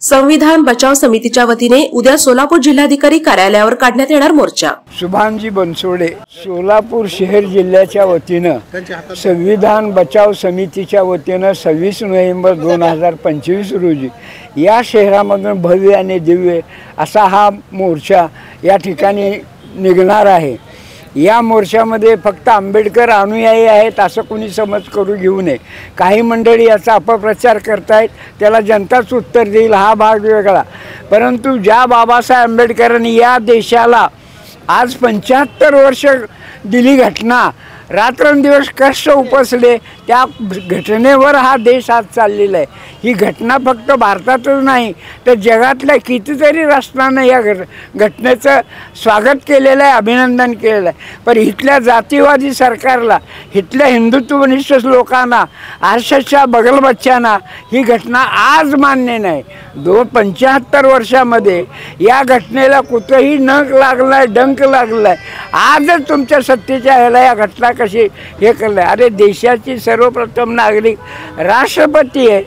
संविधान बचाव समितीच्या वतीने उद्या सोलापूर जिल्हाधिकारी कार्यालयावर काढण्यात येणार मोर्चा। शुभांजी बनसोडे सोलापूर शहर जिल्ह्याच्या वतीनं संविधान बचाव समितीच्या वतीनं 26 नोव्हेंबर 2025 रोजी या शहरामधून भव्य आणि दिव्य असा हा मोर्चा या ठिकाणी निघणार आहे। या मोर्चामध्ये फक्त आंबेडकर अनुयायी आहेत असं कोणी समज करू घेऊ नये। काही मंडळी याचा अपप्रचार करतायत, त्याला जनताच उत्तर देईल, हा भाग वेगळा। परंतु ज्या बाबासाहेब आंबेडकरांनी या देशाला आज 75 वर्ष दिली घटना, रात्रंदिवस कष्ट उपसले, त्या घटनेवर हा देश आज चाललेला आहे। ही घटना फक्त भारतातच नाही तर जगातल्या कितीतरी राष्ट्रांना या घटनेचं स्वागत केलेलं आहे, अभिनंदन केलेलं आहे। पण इथल्या जातीवादी सरकारला, इथल्या हिंदुत्वनिष्ठ लोकांना, आरक्षाच्या बगलबच्च्यांना ही घटना आज मान्य नाही। 75 वर्षामध्ये या घटनेला कुठेही नख लागला आहे, डंक लागला आहे। आजच तुमच्या सत्तेच्या ह्याला या घटना कशी हे केलं आहे। अरे देशाची सर्वप्रथम नागरिक राष्ट्रपती आहे,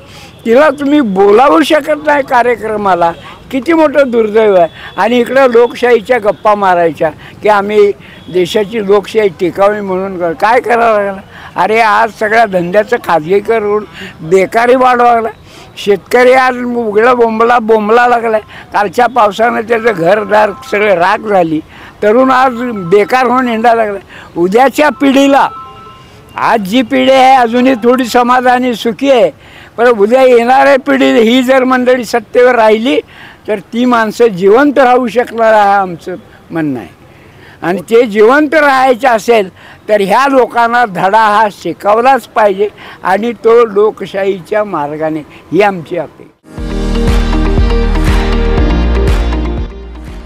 तिला तुम्ही बोलावू शकत नाही कार्यक्रमाला, किती मोठं दुर्दैव आहे। आणि इकडं लोकशाहीच्या गप्पा मारायच्या की आम्ही देशाची लोकशाही टिकावी म्हणून काय करावं लागलं। अरे आज सगळ्या धंद्याचं खाजगीकरण, बेकारी वाढवावं लागलं। शेतकरी आज उघडा बोंबला लागलाय। कालच्या पावसाने त्याचं घरदार सगळे राख झाली, तरुण आज बेकार होऊन हिंडायला लागला। उद्याच्या पिढीला, आज जी पिढी आहे अजूनही थोडी समाधानी सुखी आहे, पण उद्या येणाऱ्या पिढी ही जर मंडळी सत्तेवर राहिली तर ती माणसं जिवंत राहू शकणार आहे आमचं म्हणणं आहे। आणि ते जिवंत राहायचे असेल तर ह्या लोकांना धडा हा शिकवलाच पाहिजे आणि तो लोकशाहीच्या मार्गाने, ही आमची अपेक्षा।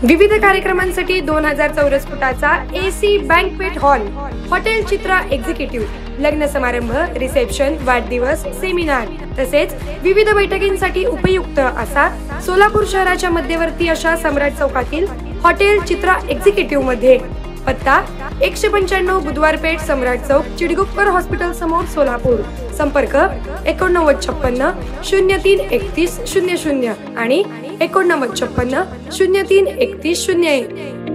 विविध कार्यक्रमांसाठी 2000 चौरस फुटाचा AC बँकवेट हॉल, हॉटेल चित्रा एक्झिक्युटिव्ह, लग्न समारंभ, रिसेप्शन, वाढदिवस, सेमिनार तसेच विविध बैठकींसाठी उपयुक्त असा सोलापूर शहराच्या मध्यवर्ती अशा सम्राट चौकातील हॉटेल चित्रा एक्झिक्युटिव्ह मध्ये। पत्ता 195 बुधवार पेठ, सम्राट चौक, चिडगुप्कर हॉस्पिटल समोर, सोलापूर। संपर्क 8956 03 31 00 आणि 8956 03 31 01।